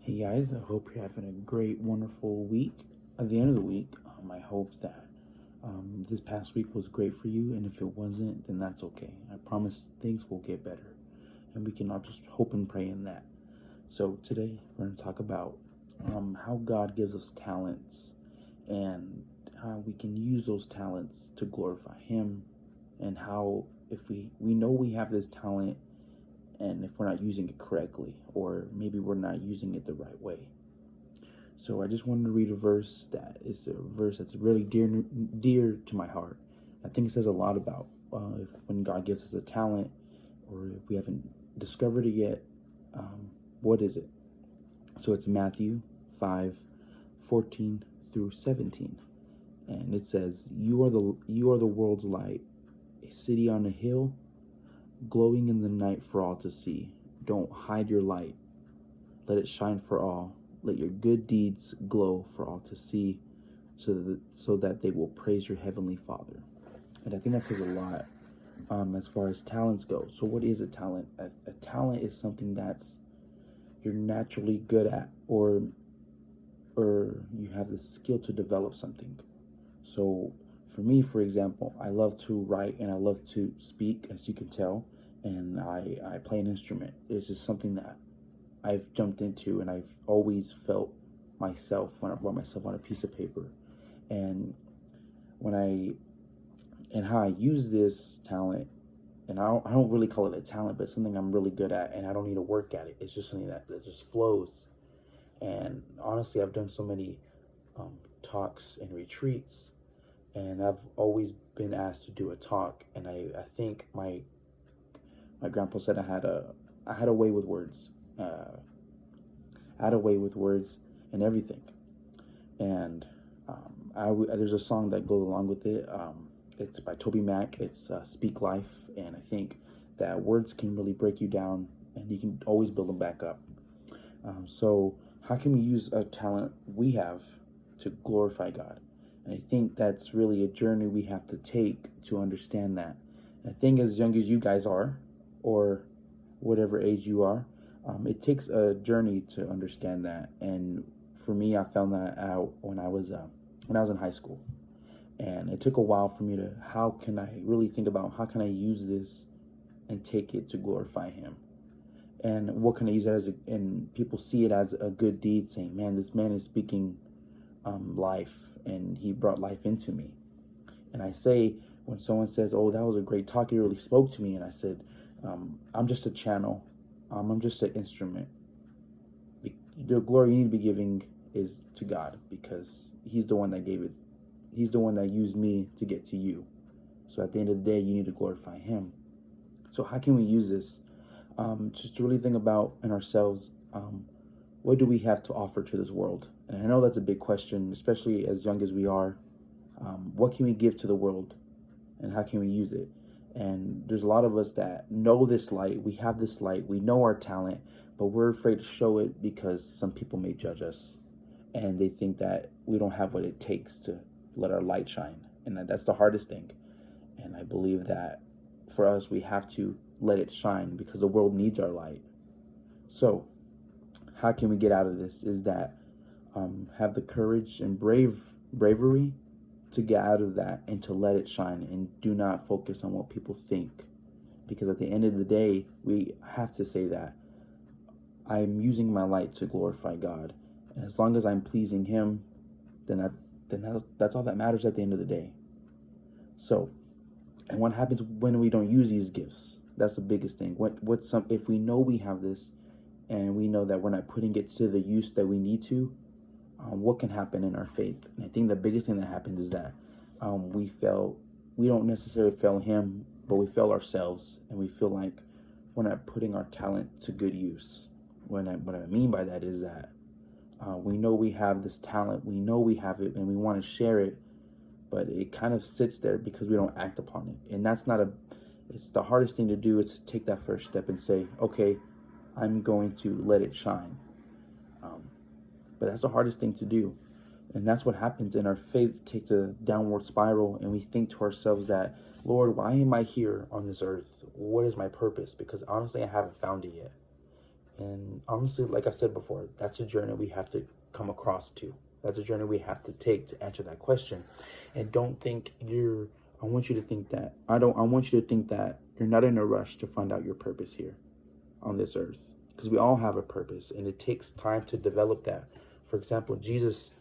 Hey guys, I hope you're having a great, wonderful week. At the end of the week, I hope that this past week was great for you, and if it wasn't, then that's okay. I promise things will get better, and we can all just hope and pray in that. So today we're going to talk about how God gives us talents and how we can use those talents to glorify Him, and how if we know we have this talent and if we're not using it correctly, or maybe we're not using it the right way. So I just wanted to read a verse that is a verse that's really dear to my heart. I think it says a lot about if, when God gives us a talent, or if we haven't discovered it yet, what is it? So it's Matthew 5:14 through 17, and it says, "You are the world's light, a city on a hill, glowing in the night for all to see. Don't hide your light. Let it shine for all. Let your good deeds glow for all to see, so that they will praise your heavenly Father." And I think that says a lot as far as talents go. So what is a talent? A talent is something that's you're naturally good at, or you have the skill to develop something. So for me, for example, I love to write and I love to speak, as you can tell, and I play an instrument. It's just something that I've jumped into, and I've always felt myself when I wrote myself on a piece of paper. And when and how I use this talent, and I don't really call it a talent, but it's something I'm really good at, and I don't need to work at it. It's just something that just flows. And honestly, I've done so many talks and retreats, and I've always been asked to do a talk. And I think my grandpa said I had a way with words. I had a way with words and everything. And there's a song that goes along with it. It's by Toby Mac. It's "Speak Life," and I think that words can really break you down, and you can always build them back up. So how can we use a talent we have to glorify God? And I think that's really a journey we have to take to understand that. And I think as young as you guys are, or whatever age you are, it takes a journey to understand that. And for me, I found that out when I was in high school. And it took a while for me to, how can I really think about how can I use this and take it to glorify Him? And what can I use it as? And people see it as a good deed, saying, "Man, this man is speaking life, and he brought life into me." And I say, when someone says, "Oh, that was a great talk, it really spoke to me," and I said, "I'm just a channel. I'm just an instrument. The glory you need to be giving is to God, because He's the one that gave it. He's the one that used me to get to you. So at the end of the day, you need to glorify Him." So how can we use this? Just to really think about in ourselves, what do we have to offer to this world? And I know that's a big question, especially as young as we are. What can we give to the world, and how can we use it? And there's a lot of us that know this light. We have this light. We know our talent, but we're afraid to show it because some people may judge us, and they think that we don't have what it takes to let our light shine. And that's the hardest thing. And I believe that for us, we have to let it shine because the world needs our light. So how can we get out of this? Is that have the courage and bravery to get out of that and to let it shine, and do not focus on what people think. Because at the end of the day, we have to say that I'm using my light to glorify God. And as long as I'm pleasing Him, then that's all that matters at the end of the day. So, and what happens when we don't use these gifts? That's the biggest thing. If we know we have this, and we know that we're not putting it to the use that we need to, what can happen in our faith? And I think the biggest thing that happens is that we fail. We don't necessarily fail Him, but we fail ourselves, and we feel like we're not putting our talent to good use. What I mean by that is that we know we have this talent, we know we have it, and we want to share it, but it kind of sits there because we don't act upon it. And that's not it's the hardest thing to do, is to take that first step and say, okay, I'm going to let it shine. But that's the hardest thing to do. And that's what happens, and our faith takes a downward spiral, and we think to ourselves that, "Lord, why am I here on this earth? What is my purpose?" Because honestly, I haven't found it yet. And honestly, like I've said before, that's a journey we have to come across to. That's a journey we have to take to answer that question. And don't think you're, I want you to think that, I want you to think that you're not in a rush to find out your purpose here on this earth. Because we all have a purpose and it takes time to develop that. For example, Jesus,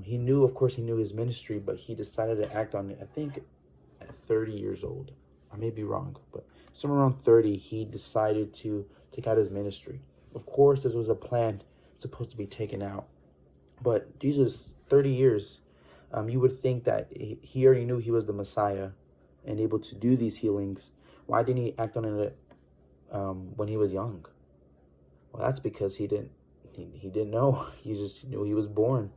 he knew, of course, he knew his ministry, but he decided to act on it, I think, at 30 years old. I may be wrong, but somewhere around 30, he decided to take out his ministry. Of course, this was a plan supposed to be taken out. But Jesus, 30 years, you would think that he already knew he was the Messiah and able to do these healings. Why didn't he act on it when he was young? Well, that's because he didn't know. He just knew he was born.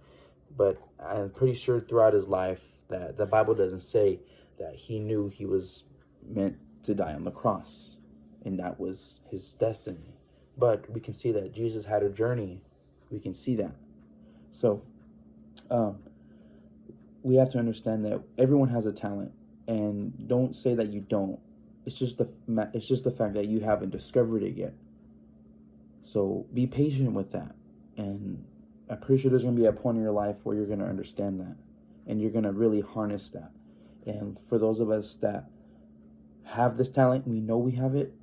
But I'm pretty sure throughout his life that the Bible doesn't say that he knew he was meant to die on the cross and that was his destiny. But we can see that Jesus had a journey. We can see that. So we have to understand that everyone has a talent, and don't say that you don't. It's just the fact that you haven't discovered it yet. So be patient with that, and I'm pretty sure there's going to be a point in your life where you're going to understand that, and you're going to really harness that. And for those of us that have this talent, we know we have it,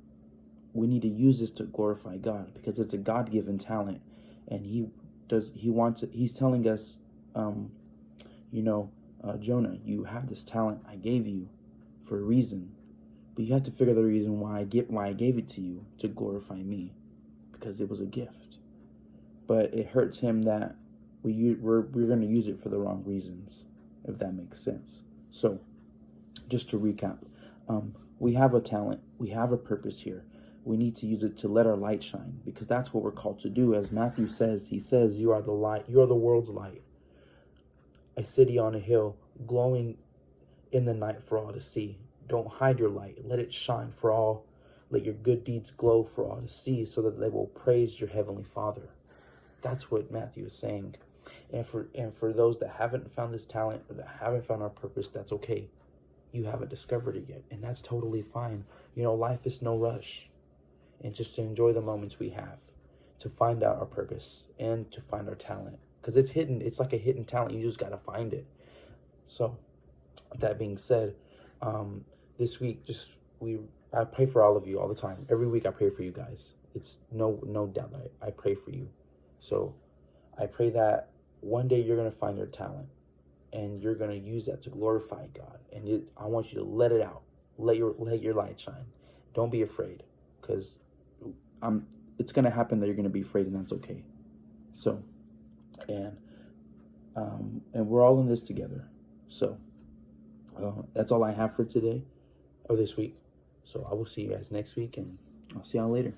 we need to use this to glorify God, because it's a God-given talent, and he's telling us, Jonah, you have this talent I gave you for a reason, but you have to figure the reason why I gave it to you, to glorify me, because it was a gift. But it hurts him that we're going to use it for the wrong reasons, if that makes sense. So just to recap, we have a talent, we have a purpose here. We need to use it to let our light shine, because that's what we're called to do. As Matthew says, he says, you are the light, you are the world's light, a city on a hill, glowing in the night for all to see. Don't hide your light, let it shine for all. Let your good deeds glow for all to see, so that they will praise your heavenly Father. That's what Matthew is saying. And for those that haven't found this talent, or that haven't found our purpose, that's okay. You haven't discovered it yet, and that's totally fine. Life is no rush. And just to enjoy the moments we have to find out our purpose and to find our talent, because it's hidden. It's like a hidden talent. You just got to find it. So that being said, this week, I pray for all of you all the time. Every week I pray for you guys. It's no doubt that I pray for you. So I pray that one day you're going to find your talent and you're going to use that to glorify God. And I want you to let it out. Let your light shine. Don't be afraid, because it's going to happen that you're going to be afraid, and that's okay. So, and we're all in this together. So that's all I have for today, or this week. So I will see you guys next week, and I'll see y'all later.